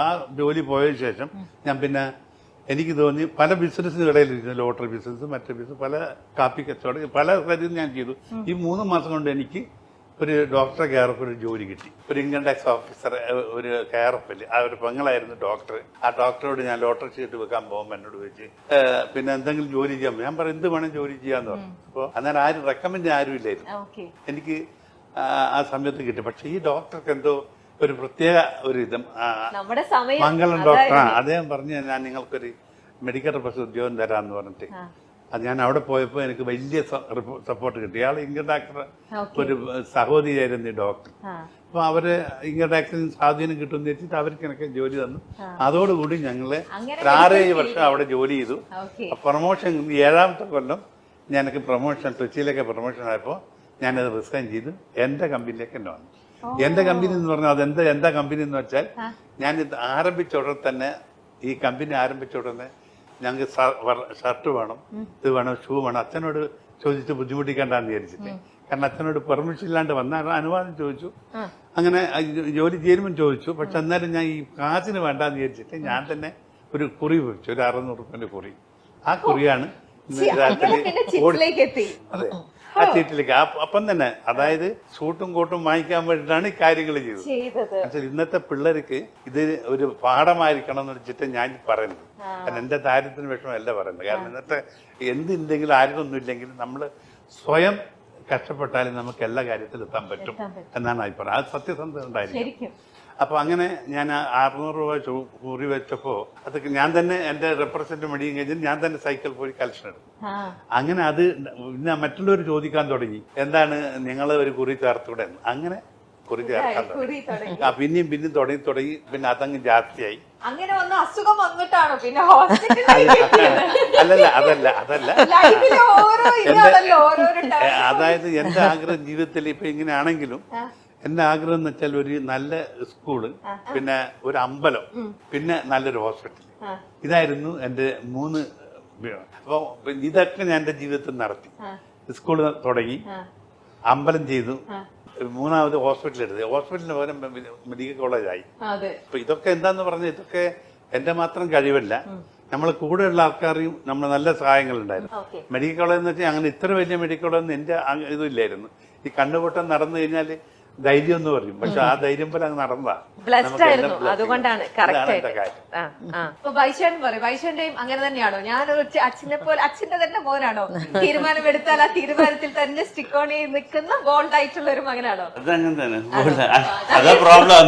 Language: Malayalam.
ആ ജോലി പോയതിനു ശേഷം ഞാൻ പിന്നെ എനിക്ക് തോന്നി പല ബിസിനസ്സിന് ഇടയിലിരുന്നു. ലോട്ടറി ബിസിനസ്, മറ്റു ബിസിനസ്, പല കാപ്പി കച്ചവടം, പല കാര്യവും ഞാൻ ചെയ്തു. ഈ 3 മാസം കൊണ്ട് എനിക്ക് ഒരു ഡോക്ടറെ കെയറപ്പ് ഒരു ജോലി കിട്ടി. ഒരു ഇൻകം ടാക്സ് ഓഫീസർ, ഒരു കെയറപ്പിൽ ആ ഒരു പെങ്ങളായിരുന്നു ഡോക്ടർ. ആ ഡോക്ടറോട് ഞാൻ ലോട്ടറി ഷീറ്റ് വെക്കാൻ പോകുമ്പോൾ എന്നോട് ചോദിച്ച് പിന്നെ എന്തെങ്കിലും ജോലി ചെയ്യാൻ, ഞാൻ പറഞ്ഞു എന്ത് വേണം ജോലി ചെയ്യാന്ന് പറഞ്ഞു. അപ്പോൾ അന്നേരം ആരും റെക്കമെൻഡ് ആരും ഇല്ലായിരുന്നു. എനിക്ക് ആ സമയത്ത് കിട്ടി. പക്ഷെ ഈ ഡോക്ടർക്ക് എന്തോ ഒരു പ്രത്യേക ഒരു ഇതും മംഗളം ഡോക്ടറാണ്. അദ്ദേഹം പറഞ്ഞ് ഞാൻ നിങ്ങൾക്കൊരു മെഡിക്കൽ പ്രൊഫസർ ഉദ്യോഗം തരാമെന്ന് പറഞ്ഞിട്ട് അത് ഞാൻ അവിടെ പോയപ്പോൾ എനിക്ക് വലിയ സപ്പോർട്ട് കിട്ടി. ഇയാൾ ഇൻകം ടാക്സ് ഒരു സഹോദരിയായിരുന്നു ഈ ഡോക്ടർ. അപ്പൊ അവര് ഇൻകം ടാക്സിന് സ്വാധീനം കിട്ടുമെന്ന് വെച്ചിട്ട് അവർക്ക് എനിക്ക് ജോലി തന്നു. അതോടുകൂടി ഞങ്ങള് 6-7 വർഷം അവിടെ ജോലി ചെയ്തു. പ്രൊമോഷൻ 7ാമത്തെ കൊല്ലം ഞങ്ങൾക്ക് പ്രൊമോഷൻ, കൊച്ചിയിലേക്ക് പ്രൊമോഷൻ ആയപ്പോൾ ഞാനത് റിസൈൻ ചെയ്തു. എന്റെ കമ്പനിയിലേക്ക് തന്നെ വന്നു. എന്റെ കമ്പനി എന്ന് പറഞ്ഞാൽ അതെന്താ എന്താ കമ്പനി എന്ന് വെച്ചാൽ, ഞാൻ ഇത് ആരംഭിച്ച ഉടനെ തന്നെ, ഈ കമ്പനി ആരംഭിച്ച ഉടനെ ഞങ്ങൾക്ക് ഷർട്ട് വേണം, ഇത് വേണം, ഷൂ വേണം. അച്ഛനോട് ചോദിച്ച് ബുദ്ധിമുട്ടിക്കേണ്ടെന്ന് വിചാരിച്ചിട്ട്. കാരണം അച്ഛനോട് പെർമിഷൻ ഇല്ലാണ്ട് വന്ന അനുവാദം ചോദിച്ചു. അങ്ങനെ ജോലി ചേരുമ്പോൾ ചോദിച്ചു. പക്ഷെ എന്നാലും ഞാൻ ഈ കാശിന് വേണ്ടാന്ന് വിചാരിച്ചിട്ട് ഞാൻ തന്നെ ഒരു കുറി വെച്ചു, ഒരു 600 രൂപന്റെ കുറി. ആ കുറിയാണ് അതെ ആ ചീറ്റിലേക്ക് അപ്പം തന്നെ, അതായത് സൂട്ടും കോട്ടും വാങ്ങിക്കാൻ വേണ്ടിയിട്ടാണ് ഈ കാര്യങ്ങൾ ചെയ്തത്. ഇന്നത്തെ പിള്ളേർക്ക് ഇത് ഒരു പാഠമായിരിക്കണം എന്ന് വെച്ചിട്ട് ഞാൻ പറയുന്നത്. കാരണം എന്റെ ദാരിദ്ര്യത്തിന് വിഷമമല്ല പറയുന്നത്. കാരണം ഇന്നത്തെ എന്തുണ്ടെങ്കിലും ആരുമൊന്നും ഇല്ലെങ്കിലും നമ്മൾ സ്വയം കഷ്ടപ്പെട്ടാലും നമുക്ക് എല്ലാ കാര്യത്തിലും എത്താൻ പറ്റും എന്നാണ് അഭിപ്രായം. അത് സത്യസന്ധത ഉണ്ടായിരിക്കും. അപ്പൊ അങ്ങനെ ഞാൻ 600 രൂപ കുറി വെച്ചപ്പോ അത് ഞാൻ തന്നെ എന്റെ റെപ്രസെന്റേറ്റീവ് മെഡിക്കൽ കഴിഞ്ഞിട്ട് ഞാൻ തന്നെ സൈക്കിൾ പോയി കളക്ഷൻ എടുത്തു. അങ്ങനെ അത് പിന്നെ മറ്റുള്ളവർ ചോദിക്കാൻ തുടങ്ങി, എന്താണ് നിങ്ങൾ ഒരു കുറി ചേർത്തൂടെ? അങ്ങനെ കുറി ചേർക്കാൻ തുടങ്ങി. പിന്നെയും തുടങ്ങി. പിന്നെ അതങ്ങ് ജാസ്തിയായി. അങ്ങനെ വന്ന അസുഖം വന്നിട്ടാണോ പിന്നെ അതല്ല അതായത് എന്റെ ആഗ്രഹം ജീവിതത്തിൽ ഇപ്പൊ ഇങ്ങനെയാണെങ്കിലും എന്റെ ആഗ്രഹം എന്ന് വെച്ചാൽ ഒരു നല്ല സ്കൂള്, പിന്നെ ഒരു അമ്പലം, പിന്നെ നല്ലൊരു ഹോസ്പിറ്റൽ. ഇതായിരുന്നു എന്റെ 3. അപ്പൊ ഇതൊക്കെ ഞാൻ എന്റെ ജീവിതത്തിൽ നടത്തി. സ്കൂള് തുടങ്ങി, അമ്പലം ചെയ്തു, 3ാമത് ഹോസ്പിറ്റൽ എടുത്ത്, ഹോസ്പിറ്റലിന് പകരം മെഡിക്കൽ കോളേജായി. അപ്പൊ ഇതൊക്കെ എന്താന്ന് പറഞ്ഞാൽ ഇതൊക്കെ എന്റെ മാത്രം കഴിവല്ല, നമ്മൾ കൂടെയുള്ള ആൾക്കാരെയും നമ്മൾ നല്ല സഹായങ്ങൾ ഉണ്ടായിരുന്നു. മെഡിക്കൽ കോളേജ് എന്ന് വെച്ചാൽ അങ്ങനെ ഇത്ര വലിയ മെഡിക്കൽ കോളേജ് എന്റെ ഇതുമില്ലായിരുന്നു. ഈ കണ്ണുപൊട്ടം നടന്നു കഴിഞ്ഞാല് ധൈര്യം എന്ന് പറയും, പക്ഷെ ആ ധൈര്യം പോലെ അങ്ങ് നടന്നതാ. അതുകൊണ്ടാണ് വൈശാന്റെയും അങ്ങനെ തന്നെയാണോ? ഞാനൊരു അച്ഛനെ പോലെ, അച്ഛന്റെ തന്നെ മോനാണോ? തീരുമാനം എടുത്താൽ ആ തീരുമാനത്തിൽ തന്നെ സ്റ്റിക്ക് ഓൺ ചെയ്ത് നിൽക്കുന്ന ബോൾഡ് ആയിട്ടുള്ള ഒരു മകനാണോ? അതങ്ങനെ തന്നെ. അതാ പ്രോബ്ലം.